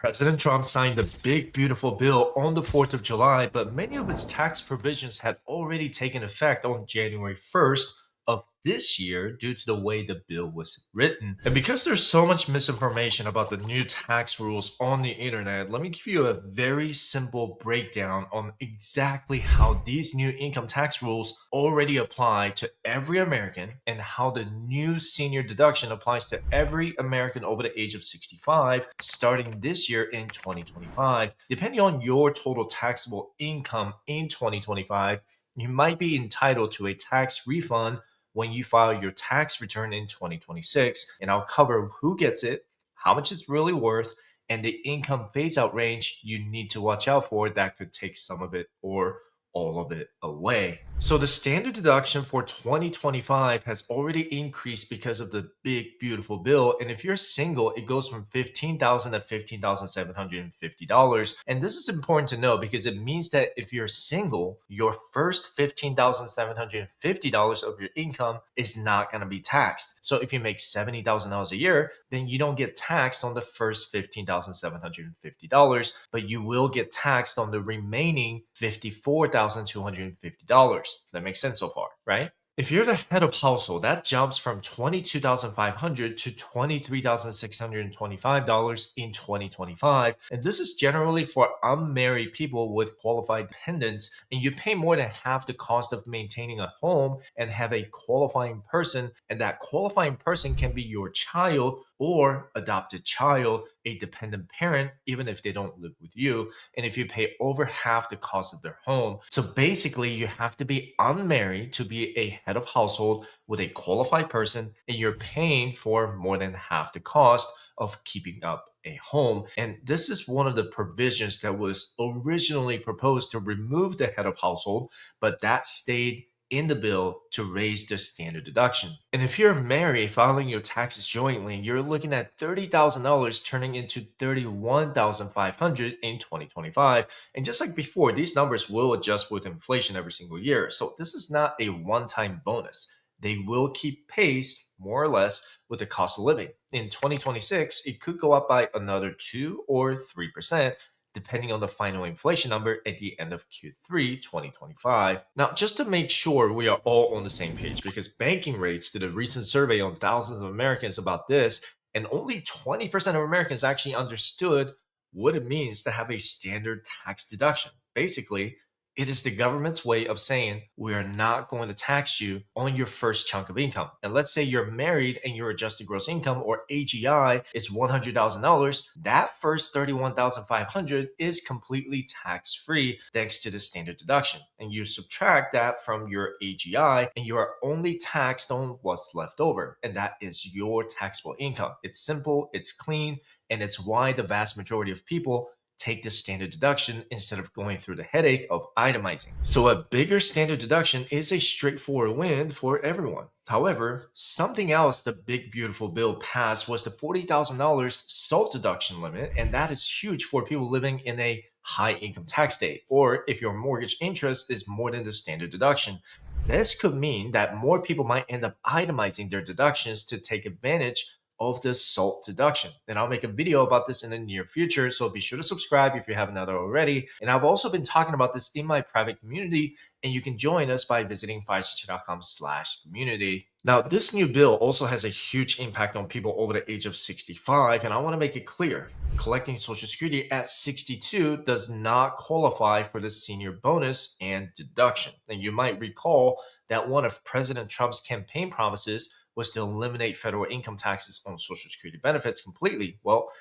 President Trump signed the big, beautiful bill on the 4th of July, but many of its tax provisions had already taken effect on January 1st of this year due to the way the bill was written. And because there's so much misinformation about the new tax rules on the internet, let me give you a very simple breakdown on exactly how these new income tax rules already apply to every American and how the new senior deduction applies to every American over the age of 65 starting this year in 2025. Depending on your total taxable income in 2025, you might be entitled to a tax refund when you file your tax return in 2026. And I'll cover who gets it, how much it's really worth, and the income phase out range you need to watch out for that could take some of it or all of it away. So the standard deduction for 2025 has already increased because of the big beautiful bill, and if you're single it goes from $15,000 to $15,750. And this is important to know because it means that if you're single, your first $15,750 of your income is not going to be taxed. So if you make $70,000 a year, then you don't get taxed on the first $15,750, but you will get taxed on the remaining $54,250. That makes sense so far, right? If you're the head of household, that jumps from $22,500 to $23,625 in 2025. And this is generally for unmarried people with qualified dependents, and you pay more than half the cost of maintaining a home and have a qualifying person, and that qualifying person can be your child or adopted child, a dependent parent, even if they don't live with you, and if you pay over half the cost of their home. So basically, you have to be unmarried to be a head of household with a qualified person, and you're paying for more than half the cost of keeping up a home. And this is one of the provisions that was originally proposed to remove the head of household, but that stayed in the bill to raise the standard deduction. And if you're married filing your taxes jointly, you're looking at $30,000 turning into $31,500 in 2025. And just like before, these numbers will adjust with inflation every single year. So this is not a one-time bonus. They will keep pace more or less with the cost of living. In 2026, it could go up by another 2 or 3%, depending on the final inflation number at the end of Q3 2025. Now, just to make sure we are all on the same page, because banking rates did a recent survey on thousands of Americans about this, and only 20% of Americans actually understood what it means to have a standard tax deduction. Basically, it is the government's way of saying we are not going to tax you on your first chunk of income. And let's say you're married and your adjusted gross income or AGI is $100,000. That first $31,500 is completely tax free thanks to the standard deduction. And you subtract that from your AGI and you are only taxed on what's left over. And that is your taxable income. It's simple, it's clean, and it's why the vast majority of people take the standard deduction instead of going through the headache of itemizing. So a bigger standard deduction is a straightforward win for everyone. However, something else the big beautiful bill passed was the $40,000 SALT deduction limit, and that is huge for people living in a high income tax state, or if your mortgage interest is more than the standard deduction. This could mean that more people might end up itemizing their deductions to take advantage of the SALT deduction. And I'll make a video about this in the near future, so be sure to subscribe if you haven't already. And I've also been talking about this in my private community, and you can join us by visiting fireteacher.com/community. Now, this new bill also has a huge impact on people over the age of 65, and I want to make it clear. Collecting Social Security at 62 does not qualify for the senior bonus and deduction. And you might recall that one of President Trump's campaign promises was to eliminate federal income taxes on Social Security benefits completely. Well,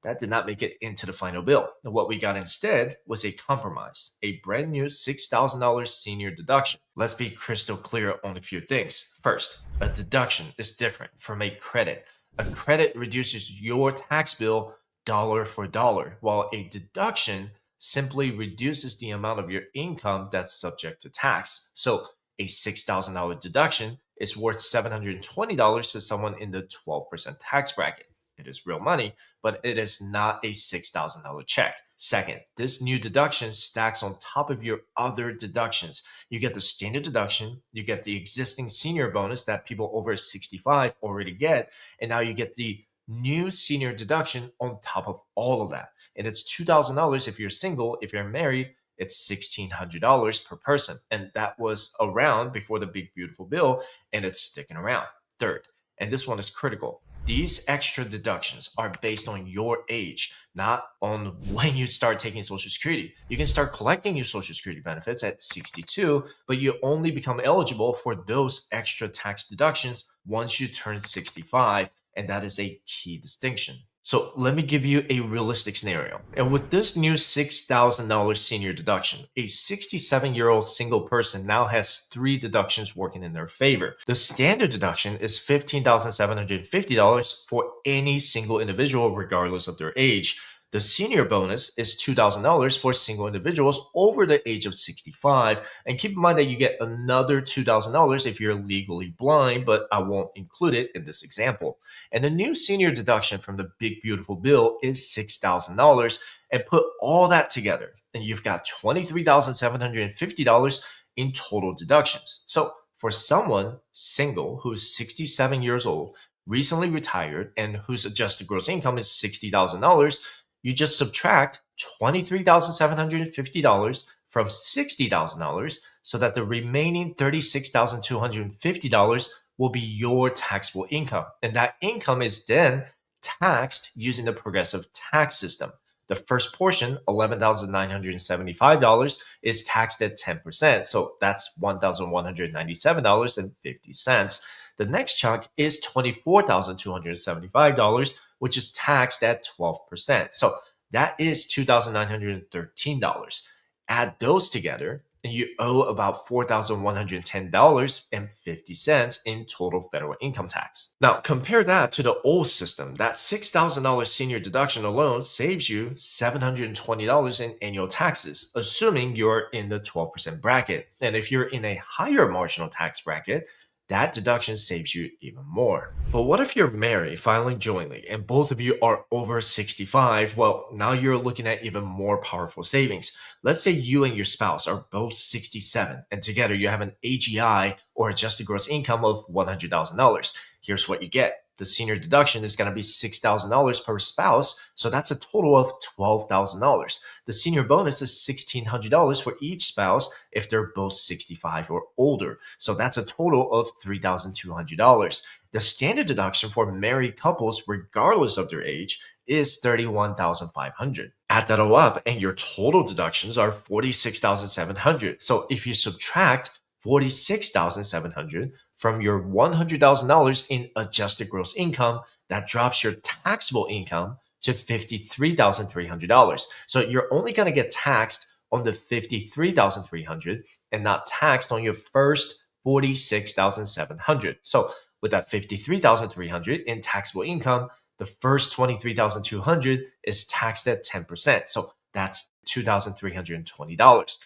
that did not make it into the final bill. And what we got instead was a compromise, a brand new $6,000 senior deduction. Let's be crystal clear on a few things. First, a deduction is different from a credit. A credit reduces your tax bill dollar for dollar, while a deduction simply reduces the amount of your income that's subject to tax. So a $6,000 deduction is worth $720 to someone in the 12% tax bracket. It is real money, but it is not a $6,000 check. Second, this new deduction stacks on top of your other deductions. You get the standard deduction, you get the existing senior bonus that people over 65 already get, and now you get the new senior deduction on top of all of that. And it's $2,000 if you're single. If you're married, it's $1,600 per person. And that was around before the big, beautiful bill, and it's sticking around. Third, and this one is critical. These extra deductions are based on your age, not on when you start taking Social Security. You can start collecting your Social Security benefits at 62, but you only become eligible for those extra tax deductions once you turn 65. And that is a key distinction. So let me give you a realistic scenario. And with this new $6,000 senior deduction, a 67-year-old single person now has three deductions working in their favor. The standard deduction is $15,750 for any single individual, regardless of their age. The senior bonus is $2,000 for single individuals over the age of 65. And keep in mind that you get another $2,000 if you're legally blind, but I won't include it in this example. And the new senior deduction from the big, beautiful bill is $6,000. And put all that together, and you've got $23,750 in total deductions. So for someone single who's 67 years old, recently retired, and whose adjusted gross income is $60,000, you just subtract $23,750 from $60,000 so that the remaining $36,250 will be your taxable income. And that income is then taxed using the progressive tax system. The first portion, $11,975, is taxed at 10%. So that's $1,197.50. The next chunk is $24,275, which is taxed at 12%. So that is $2,913. Add those together, and you owe about $4,110.50 in total federal income tax. Now, compare that to the old system. That $6,000 senior deduction alone saves you $720 in annual taxes, assuming you're in the 12% bracket. And if you're in a higher marginal tax bracket, that deduction saves you even more. But what if you're married, filing jointly, and both of you are over 65? Well, now you're looking at even more powerful savings. Let's say you and your spouse are both 67, and together you have an AGI or adjusted gross income of $100,000. Here's what you get. The senior deduction is going to be $6,000 per spouse, so that's a total of $12,000. The senior bonus is $1,600 for each spouse if they're both 65 or older, so that's a total of $3,200. The standard deduction for married couples, regardless of their age, is $31,500. Add that all up, and your total deductions are $46,700. So if you subtract $46,700 from your $100,000 in adjusted gross income, that drops your taxable income to $53,300. So you're only going to get taxed on the $53,300 and not taxed on your first $46,700. So with that $53,300 in taxable income, the first $23,200 is taxed at 10%. So that's $2,320.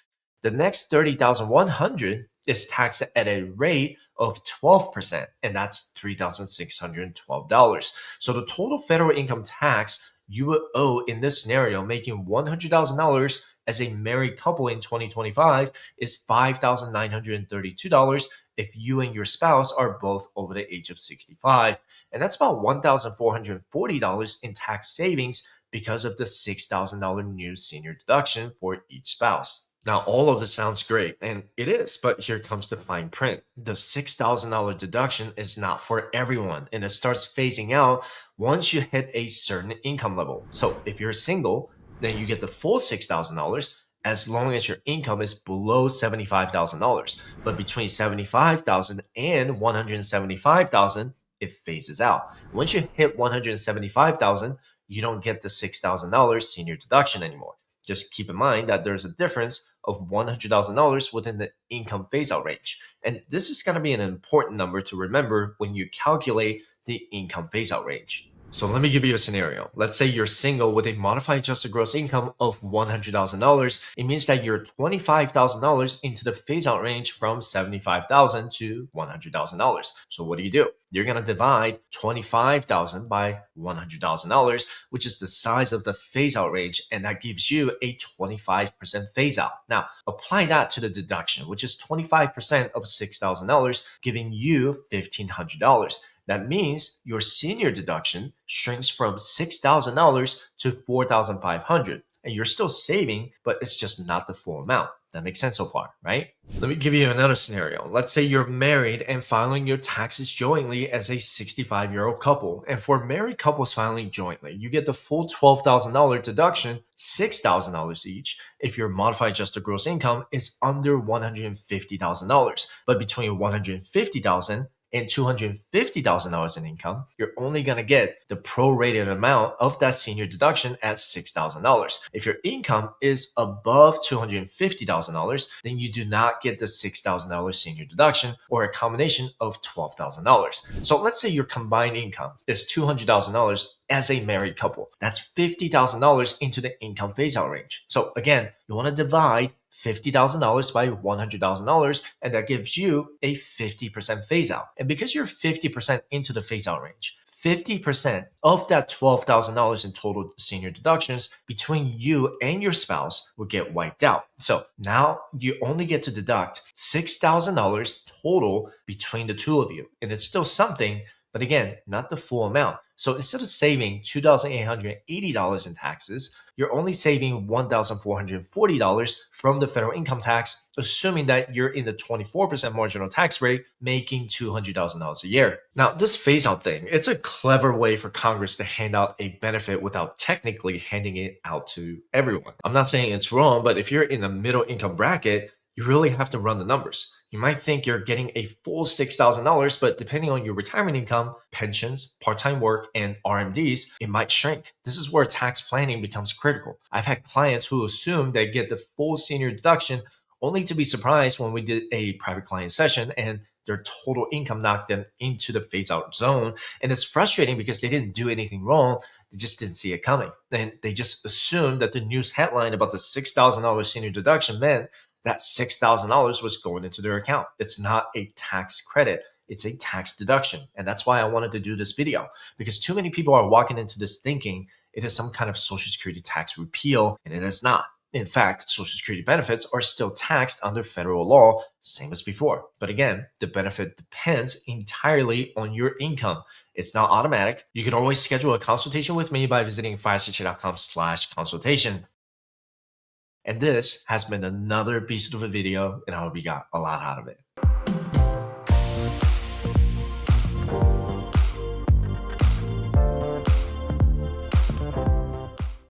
The next $30,100 is taxed at a rate of 12%, and that's $3,612. So the total federal income tax you would owe in this scenario, making $100,000 as a married couple in 2025, is $5,932 if you and your spouse are both over the age of 65. And that's about $1,440 in tax savings because of the $6,000 new senior deduction for each spouse. Now, all of this sounds great, and it is, but here comes the fine print. The $6,000 deduction is not for everyone, and it starts phasing out once you hit a certain income level. So if you're single, then you get the full $6,000 as long as your income is below $75,000. But between $75,000 and $175,000, it phases out. Once you hit $175,000, you don't get the $6,000 senior deduction anymore. Just keep in mind that there's a difference of $100,000 within the income phase out range. And this is going to be an important number to remember when you calculate the income phase out range. So let me give you a scenario. Let's say you're single with a modified adjusted gross income of $100,000. It means that you're $25,000 into the phase out range from $75,000 to $100,000. So what do? You're going to divide $25,000 by $100,000, which is the size of the phase out range, and that gives you a 25% phase out. Now, apply that to the deduction, which is 25% of $6,000, giving you $1,500. That means your senior deduction shrinks from $6,000 to $4,500. And you're still saving, but it's just not the full amount. That makes sense so far, right? Let me give you another scenario. Let's say you're married and filing your taxes jointly as a 65-year-old couple. And for married couples filing jointly, you get the full $12,000 deduction, $6,000 each, if your modified adjusted gross income is under $150,000. But between $150,000 and $250,000 in income, you're only going to get the prorated amount of that senior deduction at $6,000. If your income is above $250,000, then you do not get the $6,000 senior deduction or a combination of $12,000. So let's say your combined income is $200,000 as a married couple. That's $50,000 into the income phase out range. So again, you want to divide $50,000 by $100,000, and that gives you a 50% phase out. And because you're 50% into the phase out range, 50% of that $12,000 in total senior deductions between you and your spouse will get wiped out. So now you only get to deduct $6,000 total between the two of you. And it's still something, but again, not the full amount. So instead of saving $2,880 in taxes, you're only saving $1,440 from the federal income tax, assuming that you're in the 24% marginal tax rate, making $200,000 a year. Now, this phase out thing, it's a clever way for Congress to hand out a benefit without technically handing it out to everyone. I'm not saying it's wrong, but if you're in the middle income bracket, you really have to run the numbers. You might think you're getting a full $6,000, but depending on your retirement income, pensions, part-time work, and RMDs, it might shrink. This is where tax planning becomes critical. I've had clients who assume they get the full senior deduction only to be surprised when we did a private client session and their total income knocked them into the phase out zone. And it's frustrating because they didn't do anything wrong. They just didn't see it coming. And they just assumed that the news headline about the $6,000 senior deduction meant that $6,000 was going into their account. It's not a tax credit. It's a tax deduction. And that's why I wanted to do this video, because too many people are walking into this thinking it is some kind of Social Security tax repeal, and it is not. In fact, Social Security benefits are still taxed under federal law, same as before. But again, the benefit depends entirely on your income. It's not automatic. You can always schedule a consultation with me by visiting firestatecheck.com/consultation. And this has been another beast of a video, and I hope you got a lot out of it.